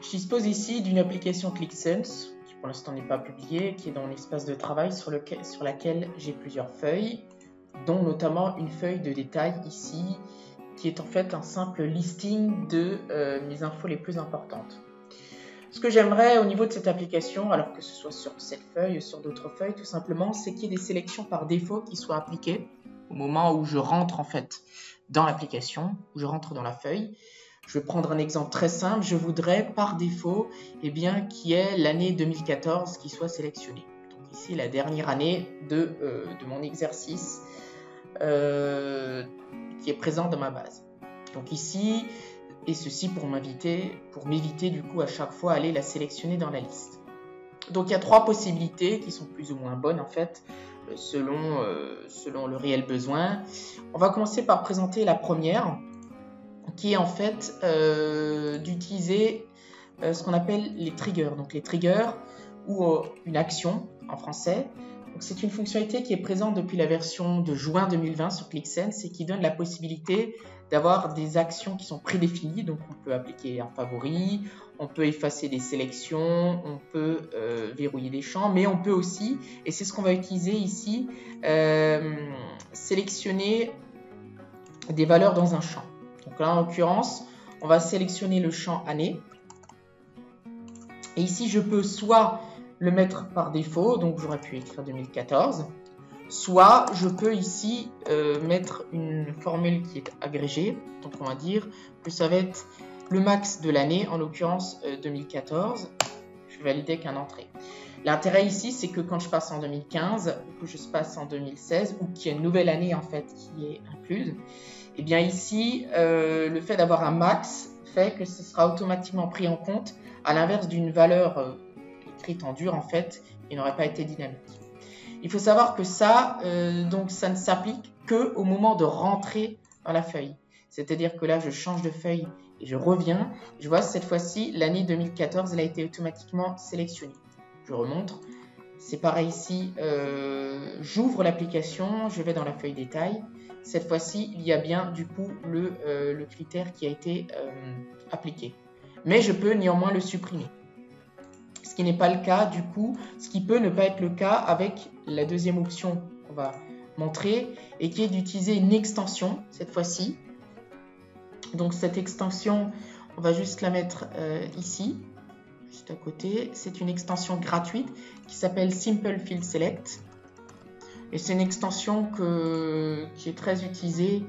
Je dispose ici d'une application ClickSense, qui pour l'instant n'est pas publiée, qui est dans l'espace de travail sur laquelle j'ai plusieurs feuilles, dont notamment une feuille de détail ici, qui est en fait un simple listing de mes infos les plus importantes. Ce que j'aimerais au niveau de cette application, alors que ce soit sur cette feuille ou sur d'autres feuilles, tout simplement, c'est qu'il y ait des sélections par défaut qui soient appliquées au moment où je rentre en fait dans l'application, où je rentre dans la feuille. Je vais prendre un exemple très simple. Je voudrais par défaut qu'il y ait l'année 2014 qui soit sélectionnée. Donc ici, la dernière année de mon exercice qui est présente dans ma base. Donc ici, et ceci pour m'éviter du coup à chaque fois aller la sélectionner dans la liste. Donc il y a trois possibilités qui sont plus ou moins bonnes en fait selon le réel besoin. On va commencer par présenter la première qui est en fait d'utiliser ce qu'on appelle les triggers. Donc les triggers ou une action en français. Donc c'est une fonctionnalité qui est présente depuis la version de juin 2020 sur ClickSense et qui donne la possibilité d'avoir des actions qui sont prédéfinies. Donc on peut appliquer un favori, on peut effacer des sélections, on peut verrouiller des champs, mais on peut aussi, et c'est ce qu'on va utiliser ici, sélectionner des valeurs dans un champ. Donc là en l'occurrence, on va sélectionner le champ année. Et ici je peux soit le mettre par défaut, donc j'aurais pu écrire 2014, soit je peux ici mettre une formule qui est agrégée, donc on va dire que ça va être le max de l'année, en l'occurrence 2014, je vais valider qu'un entrée. L'intérêt ici, c'est que quand je passe en 2015, ou que je passe en 2016, ou qu'il y a une nouvelle année en fait qui est incluse, et bien ici, le fait d'avoir un max fait que ce sera automatiquement pris en compte, à l'inverse d'une valeur écrite en dur en fait, qui n'aurait pas été dynamique. Il faut savoir que ça, ça ne s'applique qu'au moment de rentrer dans la feuille. C'est-à-dire que là, je change de feuille et je reviens. Je vois cette fois-ci, l'année 2014, elle a été automatiquement sélectionnée. Je remonte. C'est pareil ici, j'ouvre l'application, je vais dans la feuille détail. Cette fois-ci, il y a bien du coup le critère qui a été appliqué. Mais je peux néanmoins le supprimer. Ce qui n'est pas le cas du coup, ce qui peut ne pas être le cas avec la deuxième option qu'on va montrer et qui est d'utiliser une extension cette fois-ci. Donc cette extension, on va juste la mettre ici, juste à côté. C'est une extension gratuite qui s'appelle Simple Field Select. Et c'est une extension qui est très utilisée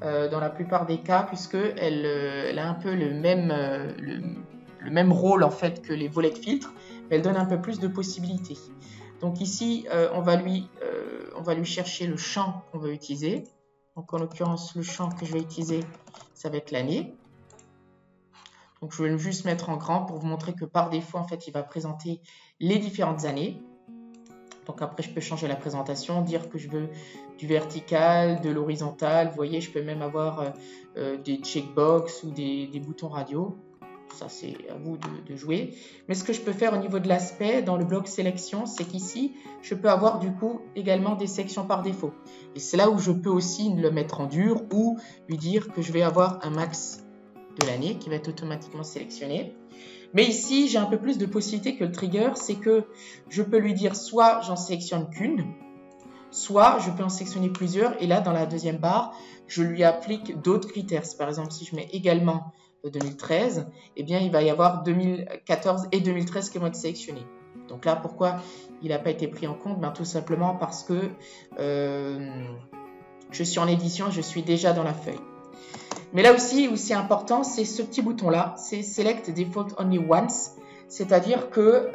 dans la plupart des cas puisqu'elle a un peu le même rôle en fait que les volets de filtre, mais elle donne un peu plus de possibilités. Donc ici, on va lui chercher le champ qu'on veut utiliser. Donc en l'occurrence, le champ que je vais utiliser, ça va être l'année. Donc je vais juste mettre en grand pour vous montrer que par défaut, en fait, il va présenter les différentes années. Donc après, je peux changer la présentation, dire que je veux du vertical, de l'horizontal. Vous voyez, je peux même avoir des checkbox ou des boutons radio. Ça, c'est à vous de jouer. Mais ce que je peux faire au niveau de l'aspect, dans le bloc sélection, c'est qu'ici, je peux avoir du coup également des sections par défaut. Et c'est là où je peux aussi le mettre en dur ou lui dire que je vais avoir un max de l'année qui va être automatiquement sélectionné. Mais ici, j'ai un peu plus de possibilités que le trigger, c'est que je peux lui dire soit j'en sélectionne qu'une, soit je peux en sélectionner plusieurs. Et là, dans la deuxième barre, je lui applique d'autres critères. Par exemple, si je mets également 2013, eh bien, il va y avoir 2014 et 2013 qui vont être sélectionnés. Donc là, pourquoi il n'a pas été pris en compte? Tout simplement parce que je suis en édition, je suis déjà dans la feuille. Mais là aussi, où c'est important, c'est ce petit bouton-là, c'est Select Default Only Once. C'est-à-dire que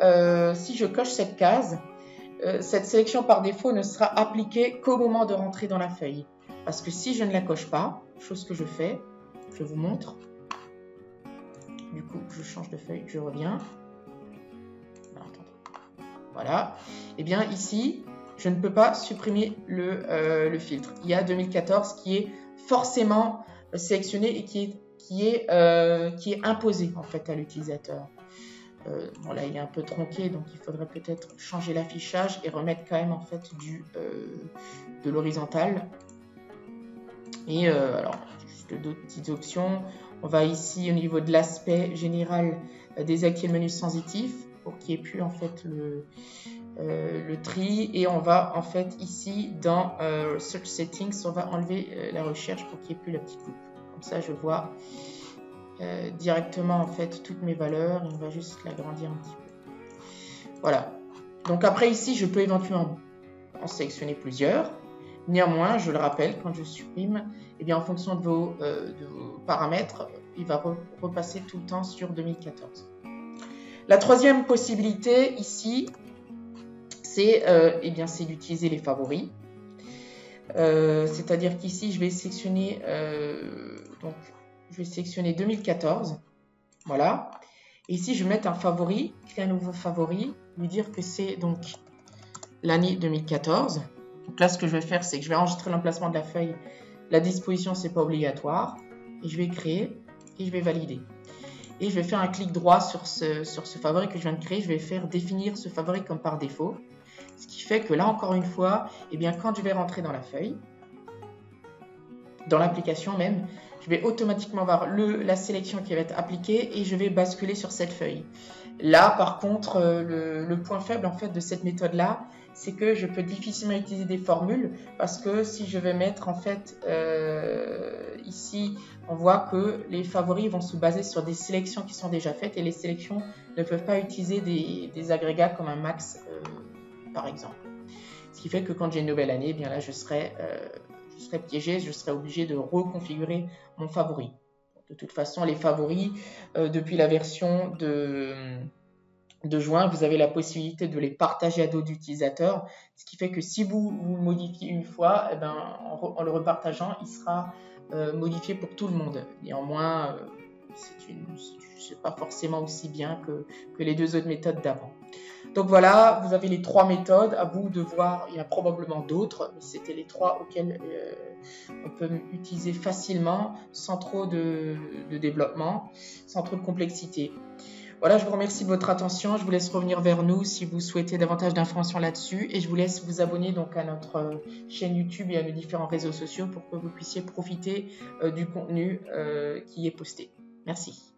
si je coche cette case, cette sélection par défaut ne sera appliquée qu'au moment de rentrer dans la feuille. Parce que si je ne la coche pas, chose que je fais, je vous montre. Du coup, je change de feuille, je reviens. Voilà. Et bien ici, je ne peux pas supprimer le filtre. Il y a 2014 qui est forcément sélectionné et qui est imposé en fait à l'utilisateur. Bon là, il est un peu tronqué, donc il faudrait peut-être changer l'affichage et remettre quand même en fait de l'horizontal. Et alors, juste d'autres petites options. On va ici au niveau de l'aspect général désactiver le menu sensitif pour qu'il n'y ait plus en fait le tri, et on va en fait ici dans Search Settings, on va enlever la recherche pour qu'il n'y ait plus la petite loupe. Comme ça je vois directement en fait toutes mes valeurs, et on va juste l'agrandir un petit peu. Voilà. Donc après ici je peux éventuellement en sélectionner plusieurs. Néanmoins, je le rappelle, quand je supprime, eh bien, en fonction de vos paramètres, il va repasser tout le temps sur 2014. La troisième possibilité ici, c'est d'utiliser les favoris. C'est-à-dire qu'ici, je vais sélectionner 2014. Voilà. Et ici, je vais mettre un favori, créer un nouveau favori, lui dire que c'est donc l'année 2014. Donc là, ce que je vais faire, c'est que je vais enregistrer l'emplacement de la feuille. La disposition, c'est pas obligatoire. Et je vais créer et je vais valider. Et je vais faire un clic droit sur ce favori que je viens de créer. Je vais faire définir ce favori comme par défaut. Ce qui fait que là, encore une fois, eh bien, quand je vais rentrer dans la feuille, dans l'application même, je vais automatiquement voir la sélection qui va être appliquée et je vais basculer sur cette feuille. Là, par contre, le point faible en fait de cette méthode-là, c'est que je peux difficilement utiliser des formules parce que si je vais mettre en fait ici, on voit que les favoris vont se baser sur des sélections qui sont déjà faites et les sélections ne peuvent pas utiliser des agrégats comme un max par exemple. Ce qui fait que quand j'ai une nouvelle année, eh bien là je serai piégé, je serai obligé de reconfigurer mon favori. De toute façon, les favoris, depuis la version de juin, vous avez la possibilité de les partager à d'autres utilisateurs, ce qui fait que si vous le modifiez une fois, eh ben, en le repartageant, il sera modifié pour tout le monde. Néanmoins, c'est pas forcément aussi bien que les deux autres méthodes d'avant. Donc voilà, vous avez les trois méthodes, à vous de voir, il y en a probablement d'autres, mais c'était les trois auxquelles on peut utiliser facilement, sans trop de développement, sans trop de complexité. Voilà, je vous remercie de votre attention. Je vous laisse revenir vers nous si vous souhaitez davantage d'informations là-dessus. Et je vous laisse vous abonner donc à notre chaîne YouTube et à nos différents réseaux sociaux pour que vous puissiez profiter du contenu qui est posté. Merci.